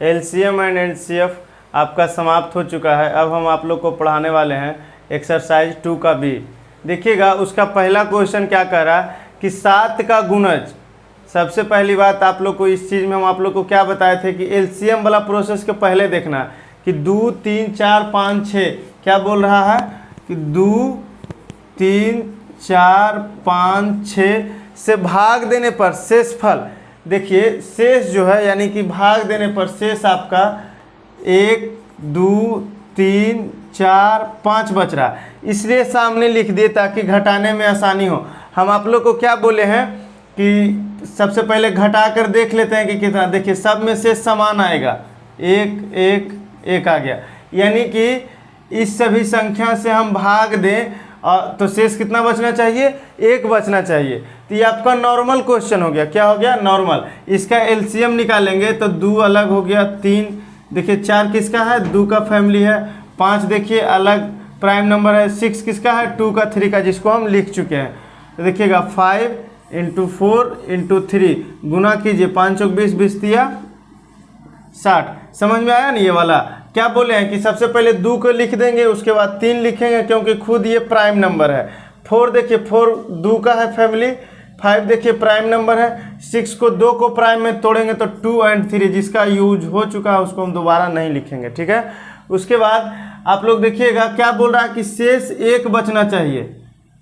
LCM and HCF आपका समाप्त हो चुका है। अब हम आप लोग को पढ़ाने वाले हैं एक्सरसाइज 2 का बी। देखिएगा उसका पहला क्वेश्चन क्या कह रहा है कि 7 का गुणज। सबसे पहली बात आप लोग को इस चीज़ में हम आप लोग को क्या बताए थे कि एलसीएम वाला प्रोसेस के पहले देखना कि 2 3 4 5 6 क्या बोल रहा है कि 2 3 4 5 6 से भाग देने पर शेषफल। देखिए शेष जो है यानी कि भाग देने पर शेष आपका 1 2 3 4 5 बच रहा है, इसलिए सामने लिख दिए ताकि घटाने में आसानी हो। हम आप लोग को क्या बोले हैं कि सबसे पहले घटा कर देख लेते हैं कि कितना। देखिए सब में से समान आएगा, 1 1 1 आ गया, यानी कि इस सभी संख्या से हम भाग दें तो शेष कितना बचना चाहिए, 1 बचना चाहिए। तो ये आपका नॉर्मल क्वेश्चन हो गया। क्या हो गया, नॉर्मल। इसका एलसीएम निकालेंगे तो 2 अलग हो गया, 3 देखिए 4 किसका है, 2 का फैमिली है, 5 देखिए अलग प्राइम नंबर है, 6 किसका है, 2 का 3 का, जिसको हम लिख चुके हैं। तो देखिएगा 5 × 4 × 3 गुना कीजिए, 5 चौक 20 20 तिया 60। समझ में आया ना ये वाला। क्या बोले हैं कि सबसे पहले 2 को लिख देंगे, उसके बाद 3 लिखेंगे क्योंकि खुद ये प्राइम नंबर है। 4 देखिए 4 2 का है फैमिली, 5 देखिए प्राइम नंबर है, 6 को 2 को प्राइम में तोड़ेंगे तो 2 और 3 जिसका यूज हो चुका है उसको हम दोबारा नहीं लिखेंगे, ठीक है। उसके बाद आप लोग देखिएगा क्या बोल रहा है कि शेष 1 बचना चाहिए।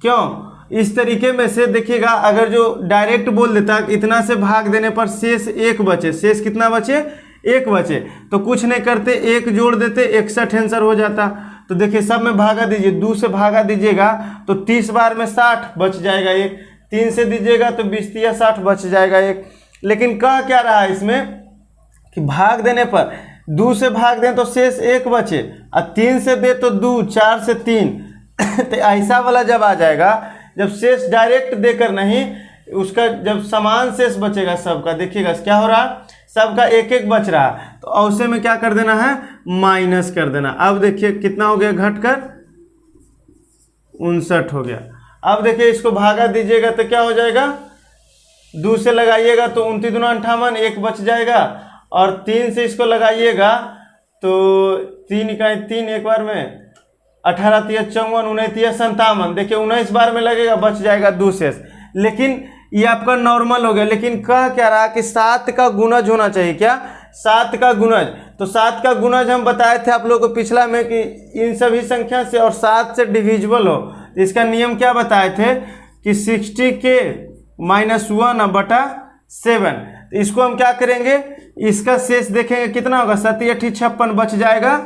क्यों, इस तरीके में से देखिएगा अगर जो डायरेक्ट बोल देता इतना से भाग देने पर शेष 1 बचे, शेष कितना बचे, 1 बचे, तो कुछ नहीं करते 1 जोड़ देते 61 आंसर हो जाता। तो देखिए सब में भागा दीजिए, 2 से भागा दीजिएगा तो 30 बार में 60 बच जाएगा 1, 3 से दीजिएगा तो 20 तिया 60 बच जाएगा 1। लेकिन कह क्या रहा है इसमें कि भाग देने पर 2 से भाग दें तो शेष 1 बचे, और 3 से दे तो 2, 4 से 3 तो ऐसा वाला जब आ जाएगा, जब शेष डायरेक्ट देकर नहीं, उसका जब समान शेष बचेगा सबका, देखिएगा क्या हो रहा है, सबका 1 1 बच रहा है, तो औसे में क्या कर देना है, माइनस कर देना। अब देखिए कितना हो गया, घटकर 59 हो गया। अब देखिए इसको भागा दीजिएगा तो क्या हो जाएगा, 2 से लगाइएगा तो 29 दूना 58, 1 बच जाएगा, और 3 से इसको लगाइएगा तो 3 इकाई 3 एक बार में 18 तिया 54, 19 तिया 57, देखिए 19 बार में लगेगा, बच जाएगा 2 शेष। लेकिन ये आपका नॉर्मल हो गया। लेकिन कह क्या रहा कि 7 का गुणज होना चाहिए। क्या, 7 का गुणज। तो 7 का गुणज हम बताए थे आप लोगों को पिछला में कि इन सभी संख्या से और 7 से डिविजिबल हो। तो इसका नियम क्या बताए थे कि 60 के -1/7। तो इसको हम क्या करेंगे, इसका शेष देखेंगे कितना होगा, 7 × 8 = 56 बच जाएगा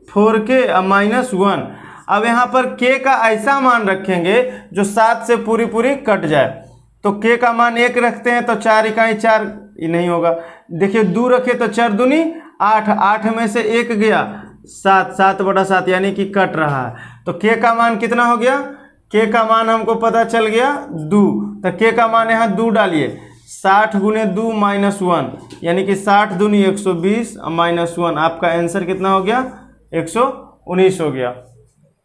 4k -1। अब यहाँ पर k का ऐसा मान रखेंगे जो 7 से पूरी कट जाए। तो k का मान 1 रखते हैं तो 4 इकाई 4 नहीं होगा। देखिए 2 रखे तो 4 दूनी 8, 8 में से 1 गया 7, 7/7 यानी कि कट रहा है। तो k का मान कितना हो गया, k का मान हमको पता चल गया 2। तो k का मान यहाँ 2 डालिए, 60 × 2 -1 यानी कि 60 दूनी 120 -1, आपका आंसर कितना हो गया, 119 हो गया।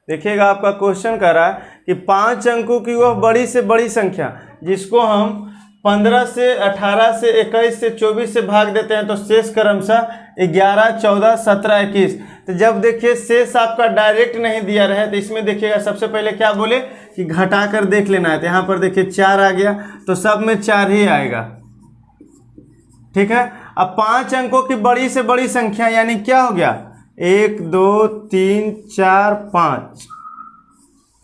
देखिएगा आपका क्वेश्चन कर रहा है कि 5 अंकों की वह बड़ी से बड़ी संख्या जिसको हम 15 से 18 से 21 से 24 से भाग देते हैं तो शेष क्रमशः 11 14 17 21। तो जब देखिए शेष आपका डायरेक्ट नहीं दिया रहे तो इसमें देखिएगा सबसे पहले क्या बोले कि घटा कर देख लेना है। तो यहाँ पर देखिए 4 आ गया तो सब में 4 ही आएगा, ठीक है। अब 5 अंकों की बड़ी से बड़ी संख्या यानी क्या हो गया, 1 2 3 4 5,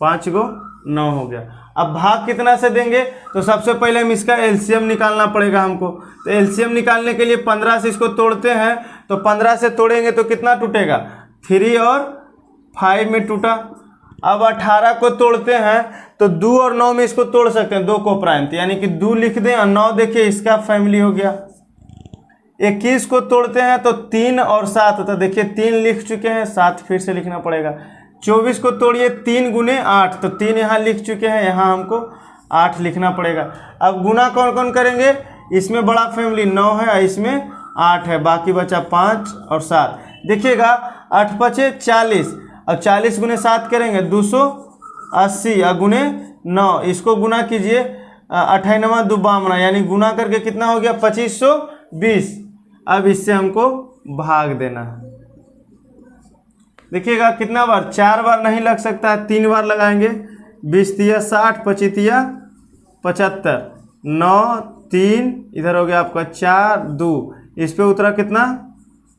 5 को 9 हो गया। अब भाग कितना से देंगे, तो सबसे पहले हम इसका एलसीएम निकालना पड़ेगा हमको। तो एलसीएम निकालने के लिए 15 से इसको तोड़ते हैं, तो 15 से तोड़ेंगे तो कितना टूटेगा, 3 और 5 में टूटा। अब 18 को तोड़ते हैं तो 2 और 9 में इसको तोड़ सकते हैं, 2 को प्राइम, यानी कि 2 लिख दें और 9 देखिए इसका फैमिली हो गया। 21 को तोड़ते हैं तो 3 और 7, तो देखिए 3 लिख चुके हैं, 7 फिर से लिखना पड़ेगा। 24 को तोड़िए 3 × 8, तो 3 यहाँ लिख चुके हैं, यहाँ हमको 8 लिखना पड़ेगा। अब गुना कौन कौन करेंगे, इसमें बड़ा फैमिली 9 है, इसमें 8 है, बाकी बचा 5 और 7। देखिएगा 8 × 5 = 40, और 40 × 7 करेंगे 280, और गुने 9 इसको गुना कीजिए, 28 × 2 = 52, यानी गुना करके कितना हो गया 2520। अब इससे हमको भाग देना। देखिएगा कितना बार, 4 बार नहीं लग सकता है, 3 बार लगाएंगे। 20 तिया 60, 25 तिया 75, 9 3 इधर हो गया आपका 4 2, इस पे उतरा कितना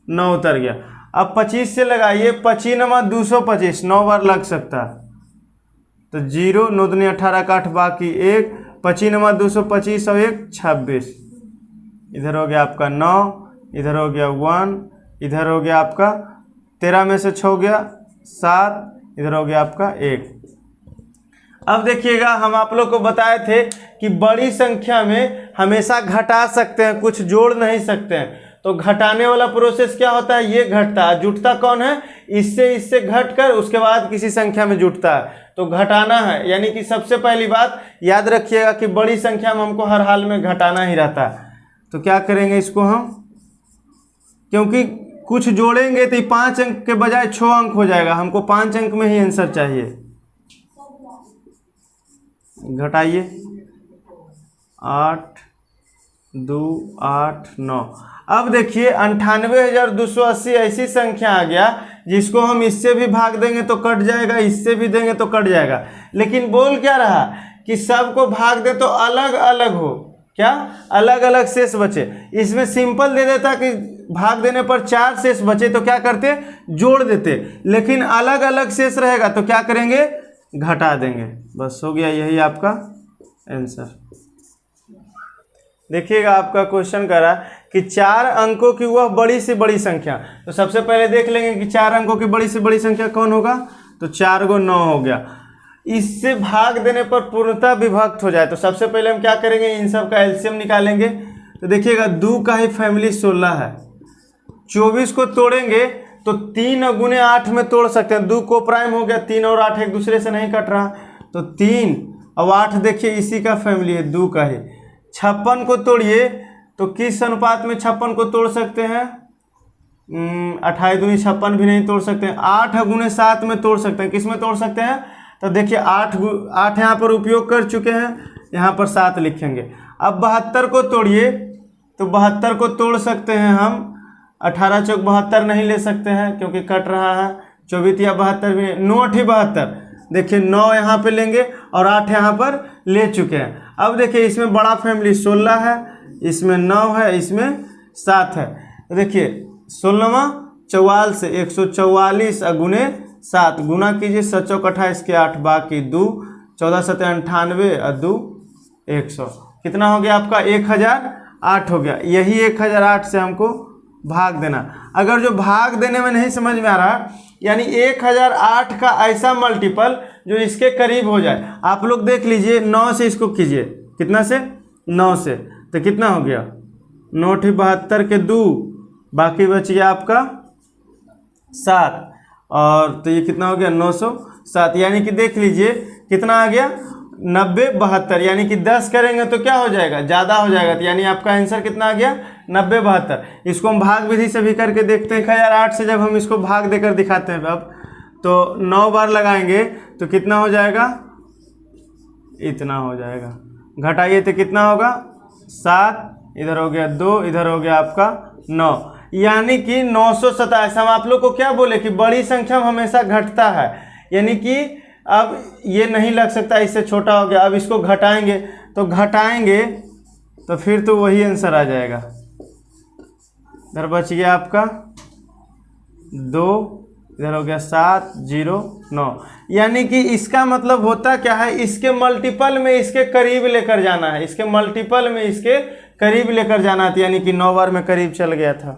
9 उतर गया। अब 25 से लगाइए, 25 नमा 225, 9 बार लग सकता है तो 0 9 दूनी 18 का 8 बाकी 1, 25 नमा 225 और 1 26, इधर हो गया आपका 9, इधर हो गया 1, इधर हो गया आपका 13 में से 6 हो गया 7, इधर हो गया आपका 1। अब देखिएगा हम आप लोग को बताए थे कि बड़ी संख्या में हमेशा घटा सकते हैं, कुछ जोड़ नहीं सकते हैं। तो घटाने वाला प्रोसेस क्या होता है, ये घटता है। जुटता कौन है, इससे घट कर उसके बाद किसी संख्या में जुटता है। तो घटाना है, यानी कि सबसे पहली बात याद रखिएगा कि बड़ी संख्या में हमको हर हाल में घटाना ही रहता है। तो क्या करेंगे इसको हम, क्योंकि कुछ जोड़ेंगे तो 5 अंक के बजाय 6 अंक हो जाएगा, हमको 5 अंक में ही आंसर चाहिए। घटाइए 8 2 8 9। अब देखिए 98,280 ऐसी संख्या आ गया जिसको हम इससे भी भाग देंगे तो कट जाएगा, इससे भी देंगे तो कट जाएगा। लेकिन बोल क्या रहा कि सबको भाग दे तो अलग अलग हो, क्या अलग अलग शेष बचे। इसमें सिंपल दे देता कि भाग देने पर 4 शेष बचे तो क्या करते, जोड़ देते। लेकिन अलग अलग शेष रहेगा तो क्या करेंगे, घटा देंगे। बस हो गया, यही आपका आंसर। देखिएगा आपका क्वेश्चन करा कि 4 अंकों की वह बड़ी से बड़ी संख्या। तो सबसे पहले देख लेंगे कि 4 अंकों की बड़ी से बड़ी संख्या कौन होगा। तो 4 को 9 हो गया। इससे भाग देने पर पूर्णतः विभक्त हो जाए तो सबसे पहले हम क्या करेंगे, इन सब का एलसीएम निकालेंगे। तो देखिएगा 2 का ही फैमिली 16 है। 24 को तोड़ेंगे तो 3 गुने 8 में तोड़ सकते हैं। 2 को प्राइम हो गया, 3 और 8 एक दूसरे से नहीं कट रहा, तो 3 और 8 देखिए इसी का फैमिली है, 2 का ही। 56 को तोड़िए तो किस अनुपात में 56 को तोड़ सकते हैं, 28 दूनी 56 भी नहीं तोड़ सकते हैं। 8 गुने 7 में तोड़ सकते हैं। किस में तोड़ सकते हैं, तो देखिए 8 यहाँ पर उपयोग कर चुके हैं, यहाँ पर 7 लिखेंगे। अब 72 को तोड़िए तो 72 को तोड़ सकते हैं हम, 18 चौक 72 नहीं ले सकते हैं क्योंकि कट रहा है। 24 या 72 भी, 9 8 72, देखिए 9 यहाँ पे लेंगे और 8 यहाँ पर ले चुके हैं। अब देखिए इसमें बड़ा फैमिली 16 है, इसमें 9 है, इसमें 7 है। तो देखिए 16वां 44 से 144 गुने 7 गुना कीजिए, 7 चौक 28 के 8 बाकी 2, 14 7 98 और 2 100, कितना हो गया आपका 1008 हो गया। यही 1008 से हमको भाग देना। अगर जो भाग देने में नहीं समझ में आ रहा, यानी 1008 का ऐसा मल्टीपल जो इसके करीब हो जाए। आप लोग देख लीजिए 9 से इसको कीजिए, कितना से 9 से, तो कितना हो गया 9 72 के 2 बाकी बच गया आपका 7, और तो ये कितना हो गया 907। यानी कि देख लीजिए कितना आ गया 90 72, यानी कि 10 करेंगे तो क्या हो जाएगा, ज़्यादा हो जाएगा। तो यानी आपका आंसर कितना आ गया 90 72। इसको हम भाग विधि से भी करके देखते हैं। 1008 से जब हम इसको भाग देकर दिखाते हैं अब, तो 9 बार लगाएंगे तो कितना हो जाएगा, इतना हो जाएगा। घटाइए तो कितना होगा 7, इधर हो गया 2, इधर हो गया आपका 9, यानी कि 927। हम आप लोग को क्या बोले कि बड़ी संख्या में हमेशा घटता है, यानी कि अब ये नहीं लग सकता, इससे छोटा हो गया। अब इसको घटाएंगे तो फिर तो वही आंसर आ जाएगा। इधर बच गया आपका 2, इधर हो गया 7 0 9, यानी कि इसका मतलब होता क्या है, इसके मल्टीपल में इसके करीब लेकर जाना है, इसके मल्टीपल में इसके करीब लेकर जाना था, यानी कि 9 बार में करीब चल गया था।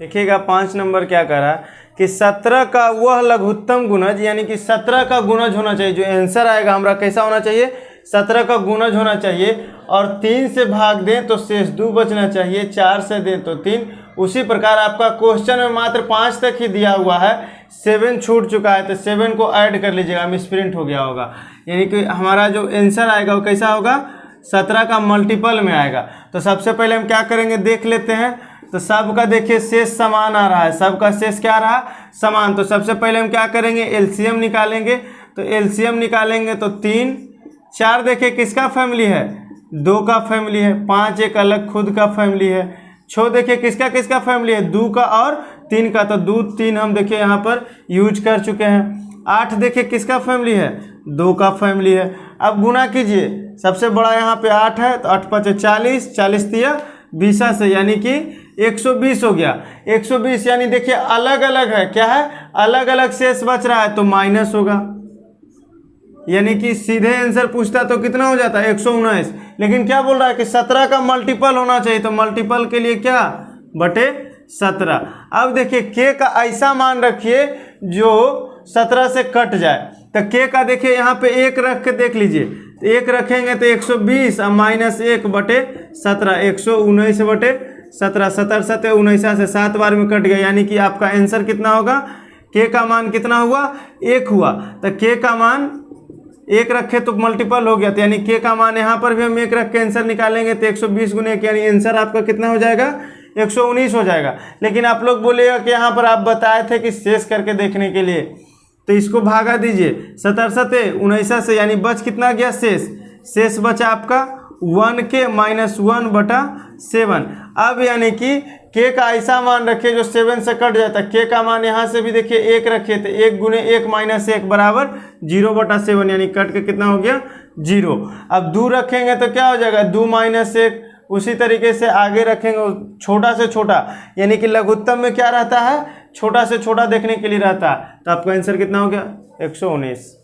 देखिएगा 5 नंबर क्या करा कि 17 का वह लघुत्तम गुणज, यानी कि 17 का गुणज होना चाहिए। जो आंसर आएगा हमारा कैसा होना चाहिए, 17 का गुणज होना चाहिए। और 3 से भाग दें तो शेष 2 बचना चाहिए, 4 से दें तो 3। उसी प्रकार आपका क्वेश्चन में मात्र 5 तक ही दिया हुआ है, 7 छूट चुका है, तो 7 को ऐड कर लीजिएगा, मिसप्रिंट हो गया होगा। यानी कि हमारा जो आंसर आएगा वो कैसा होगा, 17 का मल्टीपल में आएगा। तो सबसे पहले हम क्या करेंगे देख लेते हैं। तो सबका देखिए शेष समान आ रहा है, सबका शेष क्या रहा समान। तो सबसे पहले हम क्या करेंगे, एलसीएम निकालेंगे। तो एलसीएम निकालेंगे तो 3 4 देखिए किसका फैमिली है, 2 का फैमिली है। 5 एक अलग खुद का फैमिली है। छो देखिए किसका किसका फैमिली है, 2 का और 3 का, तो 2 3 हम देखिए यहाँ पर यूज कर चुके हैं। 8 देखिए किसका फैमिली है, 2 का फैमिली है। अब गुना कीजिए, सबसे बड़ा यहाँ पे 8 है, तो 8 5 40, 40 तिया 20 से, यानी कि 120 हो गया। 120 यानी देखिए अलग अलग है, क्या है, अलग अलग शेष बच रहा है, तो माइनस होगा। यानी कि सीधे आंसर पूछता तो कितना हो जाता है, 119। लेकिन क्या बोल रहा है कि 17 का मल्टीपल होना चाहिए, तो मल्टीपल के लिए क्या, बटे 17। अब देखिए के का ऐसा मान रखिए जो 17 से कट जाए, तो के का देखिए यहाँ पे 1 रख के देख लीजिए, 1 रखेंगे तो 120 और माइनस 1 बटे 17, 119 बटे 17, 17 7 19 से 7 बार में कट गया, यानी कि आपका आंसर कितना होगा, के का मान कितना हुआ, 1 हुआ। तो के का मान 1 रखे तो मल्टीपल हो गया, तो यानी के का मान यहाँ पर भी हम 1 रख के आंसर निकालेंगे, तो 120 गुने 1, यानी आंसर आपका कितना हो जाएगा, 119 हो जाएगा। लेकिन आप लोग बोलेगा कि यहाँ पर आप बताए थे कि शेष करके देखने के लिए, तो इसको भागा दीजिए, 17 7 19 से, यानी बच कितना गया, शेष बचा आपका 1 के माइनस 1 बटा 7। अब यानी कि के का ऐसा मान रखिए जो 7 से कट जाता है, के का मान यहाँ से भी देखिए 1 रखिए, तो 1 गुने 1 माइनस 1 बराबर 0 बटा 7, यानी कट के कितना हो गया, 0। अब 2 रखेंगे तो क्या हो जाएगा, 2 माइनस 1। उसी तरीके से आगे रखेंगे छोटा से छोटा, यानी कि लघुत्तम में क्या रहता है, छोटा से छोटा देखने के लिए रहता है, तो आपका आंसर कितना हो गया, 119।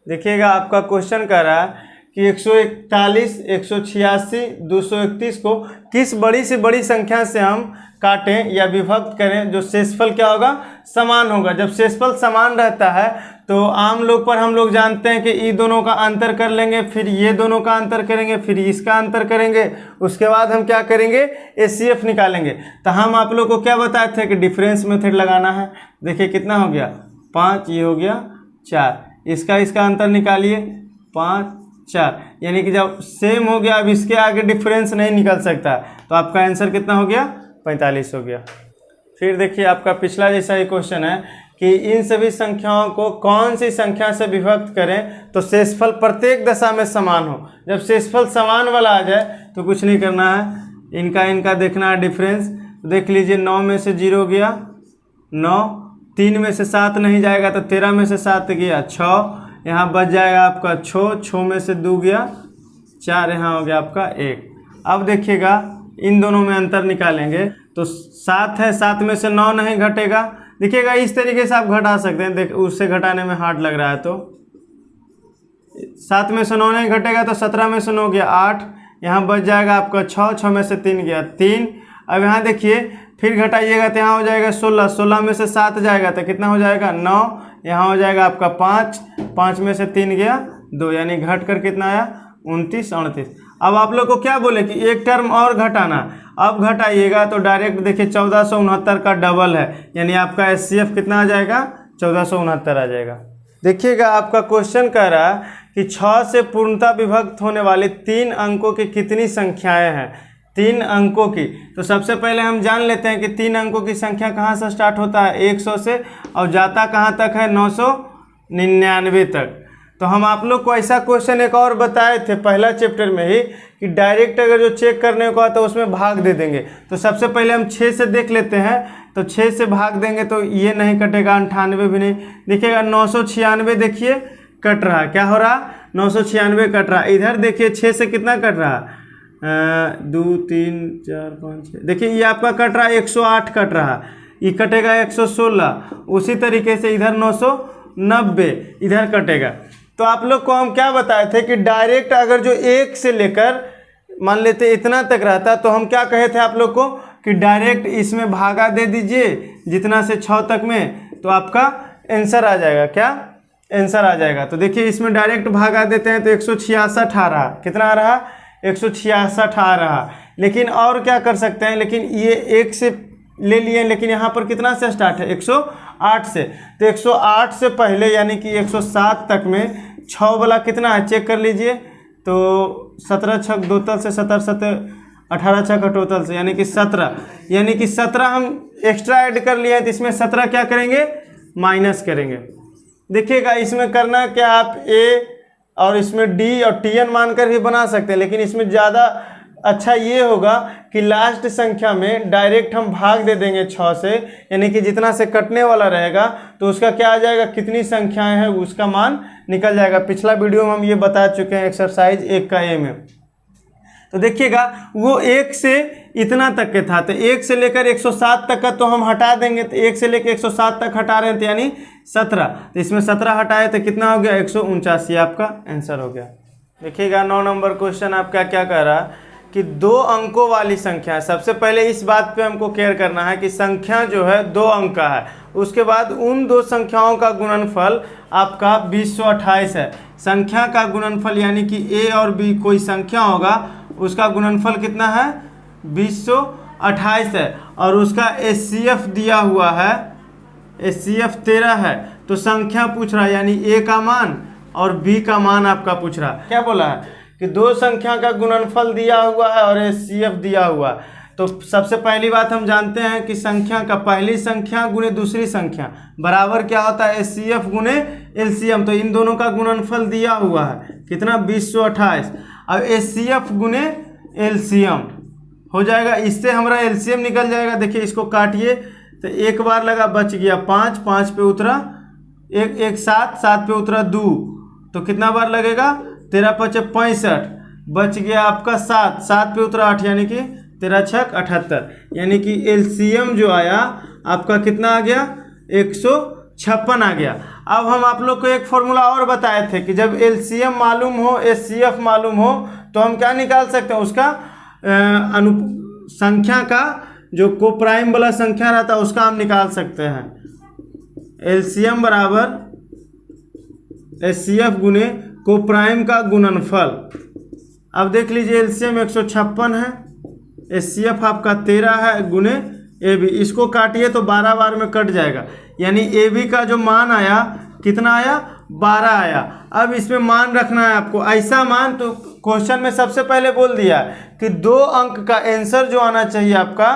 देखिएगा आपका क्वेश्चन कह रहा है कि 141, 186, 231 को किस बड़ी से बड़ी संख्या से हम काटें या विभक्त करें जो शेषफल क्या होगा, समान होगा। जब शेषफल समान रहता है तो आम लोग पर हम लोग जानते हैं कि ये दोनों का अंतर कर लेंगे, फिर ये दोनों का अंतर करेंगे, फिर इसका अंतर करेंगे, उसके बाद हम क्या करेंगे, एचसीएफ निकालेंगे। तो हम आप लोग को क्या बताए थे कि डिफरेंस मेथड लगाना है। देखिए कितना हो गया, 5, ये हो गया 4, इसका अंतर निकालिए, 5 4, यानी कि जब सेम हो गया, अब इसके आगे डिफरेंस नहीं निकल सकता, तो आपका आंसर कितना हो गया, 45 हो गया। फिर देखिए आपका पिछला जैसा ही क्वेश्चन है कि इन सभी संख्याओं को कौन सी संख्या से विभक्त करें तो शेषफल प्रत्येक दशा में समान हो। जब शेषफल समान वाला आ जाए तो कुछ नहीं करना है, इनका देखना है डिफरेंस। देख लीजिए 9 में से 0 गया 9, 3 में से 7 नहीं जाएगा तो 13 में से 7 गया 6, यहाँ बच जाएगा आपका 6 में से 2 गया 4, यहाँ हो गया आपका 1। अब देखिएगा इन दोनों में अंतर निकालेंगे तो 7 है, 7 में से 9 नहीं घटेगा। देखिएगा इस तरीके से आप घटा सकते हैं, देख उससे घटाने में हार्ड लग रहा है, तो 7 में से 9 नहीं घटेगा तो 17 में से 9 गया 8, यहाँ बच जाएगा आपका 6 में से 3 गया 3। अब यहाँ देखिए फिर घटाइएगा तो यहाँ हो जाएगा 16 में से 7 जाएगा तो कितना हो जाएगा 9, यहाँ हो जाएगा आपका 5 में से 3 गया 2, यानी घट कर कितना आया 29 38। अब आप लोग को क्या बोले कि एक टर्म और घटाना, अब घटाइएगा तो डायरेक्ट देखिए 1469 का डबल है, यानी आपका एचसीएफ कितना आ जाएगा 1469 आ जाएगा। देखिएगा आपका क्वेश्चन कह रहा है कि 6 से पूर्णतः विभक्त होने वाले 3 अंकों की कितनी संख्याएं हैं, 3 अंकों की। तो सबसे पहले हम जान लेते हैं कि 3 अंकों की संख्या कहाँ से स्टार्ट होता है, 100 से, और जाता कहाँ तक है 999 तक। तो हम आप लोग को ऐसा क्वेश्चन एक और बताए थे पहला चैप्टर में ही कि डायरेक्ट अगर जो चेक करने को आता है उसमें भाग दे देंगे। तो सबसे पहले हम 6 से देख लेते हैं, तो 6 से भाग देंगे तो ये नहीं कटेगा, 98 भी नहीं। देखिएगा 996 देखिए कट रहा, क्या हो रहा 996 कट रहा। इधर देखिए 6 से कितना कट रहा, 2 3 4 5 6, देखिए ये आपका कट रहा 108 कट रहा, ये कटेगा 116। उसी तरीके से इधर 990 इधर कटेगा। तो आप लोग को हम क्या बताए थे कि डायरेक्ट अगर जो 1 से लेकर मान लेते इतना तक रहता तो हम क्या कहे थे आप लोग को कि डायरेक्ट इसमें भागा दे दीजिए जितना से 6 तक में, तो आपका आंसर आ जाएगा, क्या आंसर आ जाएगा। तो देखिए इसमें डायरेक्ट भागा देते हैं तो 166 आ रहा, कितना आ रहा 166 आ रहा। लेकिन और क्या कर सकते हैं, लेकिन ये 1 से ले लिए, लेकिन यहाँ पर कितना से स्टार्ट है 108 से, तो 108 से पहले यानी कि 107 तक में 6 वाला कितना है चेक कर लीजिए, तो 17 छक 2 तल से 17 7 18 छक टोटल से, यानी कि 17, यानी कि 17 हम एक्स्ट्रा ऐड कर लिए हैं, तो इसमें 17 क्या करेंगे माइनस करेंगे। देखिएगा इसमें करना क्या, आप ए और इसमें डी और टीएन मानकर भी बना सकते हैं, लेकिन इसमें ज़्यादा अच्छा ये होगा कि लास्ट संख्या में डायरेक्ट हम भाग दे देंगे 6 से, यानी कि जितना से कटने वाला रहेगा तो उसका क्या आ जाएगा, कितनी संख्याएं हैं उसका मान निकल जाएगा। पिछला वीडियो में हम ये बता चुके हैं एक्सरसाइज 1 का ए में। तो देखिएगा वो 1 से इतना तक के था, तो 1 से लेकर 107 तक का तो हम हटा देंगे, तो 1 से लेकर 107 तक हटा रहे हैं तो यानी 17, तो इसमें 17 हटाए तो कितना हो गया, 179 आपका आंसर हो गया। देखिएगा 9 नंबर क्वेश्चन आपका क्या कह रहा है कि 2 अंकों वाली संख्या। सबसे पहले इस बात पे हमको केयर करना है कि संख्या जो है 2 अंक का है, उसके बाद उन 2 संख्याओं का गुणनफल आपका 228 है। संख्या का गुणनफल यानी कि ए और बी कोई संख्या होगा, उसका गुणनफल कितना है, 228 है, और उसका HCF दिया हुआ है, HCF 13 है। तो संख्या पूछ रहा है यानी ए का मान और बी का मान आपका पूछ रहा है। क्या बोला है कि 2 संख्या का गुणनफल दिया हुआ है और HCF दिया हुआ है। तो सबसे पहली बात हम जानते हैं कि संख्या का पहली संख्या गुणे दूसरी संख्या बराबर क्या होता है, HCF गुणे LCM। तो इन दोनों का गुणनफल दिया हुआ है कितना, 228, अब HCF गुणे LCM हो जाएगा, इससे हमारा LCM निकल जाएगा। देखिए इसको काटिए तो 1 बार लगा, बच गया 5, 5 पे उतरा 1, 7, 7 पे उतरा 2, तो कितना बार लगेगा, 13 5 65, बच गया आपका 7, 7 पे उतरा 8 यानी कि 13 6 78, यानी कि LCM जो आया आपका कितना आ गया, 156 आ गया। अब हम आप लोग को एक फॉर्मूला और बताए थे कि जब LCM मालूम हो, HCF मालूम हो, तो हम क्या निकाल सकते हैं, उसका संख्या का जो कोप्राइम वाला संख्या रहता है उसका हम निकाल सकते हैं। LCM बराबर HCF गुने कोप्राइम का गुणनफल। अब देख लीजिए LCM 156 है, HCF आपका 13 है गुने AB, इसको काटिए तो 12 बार में कट जाएगा, यानी AB का जो मान आया कितना आया, 12 आया। अब इसमें मान रखना है आपको, ऐसा मान तो क्वेश्चन में सबसे पहले बोल दिया कि 2 अंक का आंसर जो आना चाहिए आपका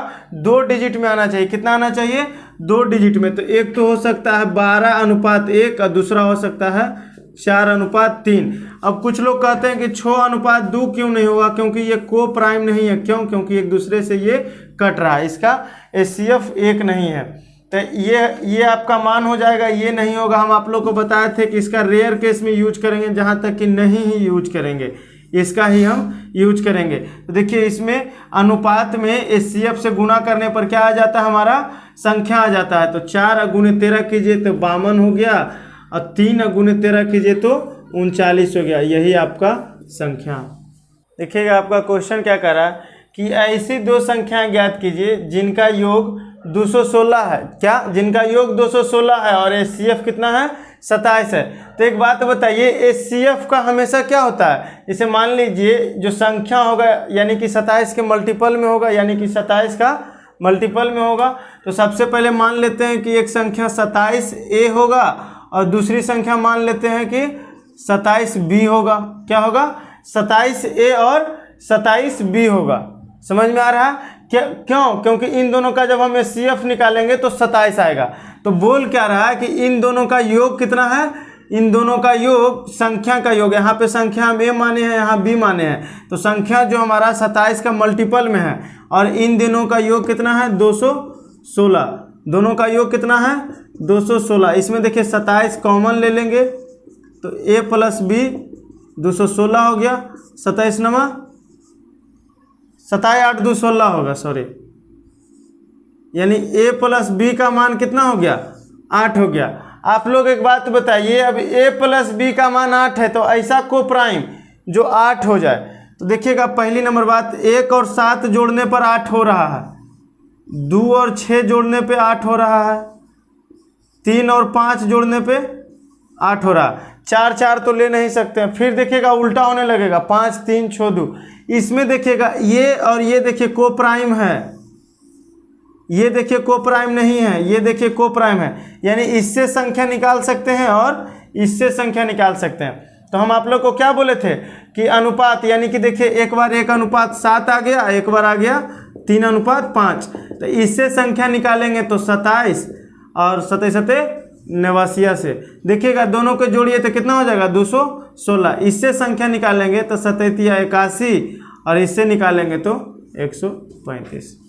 2 डिजिट में आना चाहिए। कितना आना चाहिए, 2 डिजिट में। तो एक तो हो सकता है 12:1 और दूसरा हो सकता है 4:3। अब कुछ लोग कहते हैं कि 6:2 क्यों नहीं होगा, क्योंकि ये को प्राइम नहीं है। क्यों, क्योंकि एक दूसरे से ये कट रहा है, इसका HCF 1 नहीं है, तो ये आपका मान हो जाएगा, ये नहीं होगा। हम आप लोग को बताए थे कि इसका रेयर केस में यूज करेंगे, जहाँ तक कि नहीं ही यूज करेंगे, इसका ही हम यूज करेंगे। तो देखिए इसमें अनुपात में HCF से गुना करने पर क्या आ जाता है, हमारा संख्या आ जाता है। तो 4 गुने 13 कीजिए तो 52 हो गया, और 3 गुने 13 कीजिए तो 39 हो गया, यही आपका संख्या। देखिएगा आपका क्वेश्चन क्या कर रहा है कि ऐसी 2 संख्याएं ज्ञात कीजिए जिनका योग 216 है। क्या, जिनका योग 216 है और HCF कितना है, 27 है। तो एक बात बताइए, HCF का हमेशा क्या होता है, जैसे मान लीजिए जो संख्या होगा यानी कि 27 के मल्टीपल में होगा, यानी कि 27 का मल्टीपल में होगा। तो सबसे पहले मान लेते हैं कि एक संख्या 27A होगा और दूसरी संख्या मान लेते हैं कि 27B होगा। क्या होगा, 27A और 27B होगा। समझ में आ रहा है क्यों, क्योंकि इन दोनों का जब हम HCF निकालेंगे तो 27 आएगा। तो बोल क्या रहा है कि इन दोनों का योग कितना है, इन दोनों का योग संख्या का योग, यहाँ पे संख्या हम A माने हैं, यहाँ B माने हैं, तो संख्या जो हमारा 27 का मल्टीपल में है, और इन दोनों का योग कितना है, 216। दोनों का योग कितना है, 216। इसमें देखिए 27 कॉमन ले लेंगे तो A + B 216 हो गया, 27 नमा 27 8 2 16 होगा, सॉरी, यानी A + B का मान कितना हो गया, 8 हो गया। आप लोग एक बात बताइए, अब A + B का मान 8 है, तो ऐसा को प्राइम जो 8 हो जाए। तो देखिएगा पहली नंबर बात, 1 और 7 जोड़ने पर 8 हो रहा है, 2 और 6 जोड़ने पे 8 हो रहा है, 3 और 5 जोड़ने पे 8 हो रहा है, 4 4 तो ले नहीं सकते हैं। फिर देखिएगा उल्टा होने लगेगा, 5 3 6 2। इसमें देखिएगा ये और ये देखिए को प्राइम है, ये देखिए को प्राइम नहीं है, ये देखिए को प्राइम है, यानी इससे संख्या निकाल सकते हैं और इससे संख्या निकाल सकते हैं। तो हम आप लोग को क्या बोले थे कि अनुपात, यानी कि देखिए एक बार 1:7 आ गया, एक बार आ गया 3:5। तो इससे संख्या निकालेंगे तो 27 और 27 89 से देखिएगा दोनों को जोड़िए तो कितना हो जाएगा, 216। इससे संख्या निकालेंगे तो 37 81 और इससे निकालेंगे तो 135।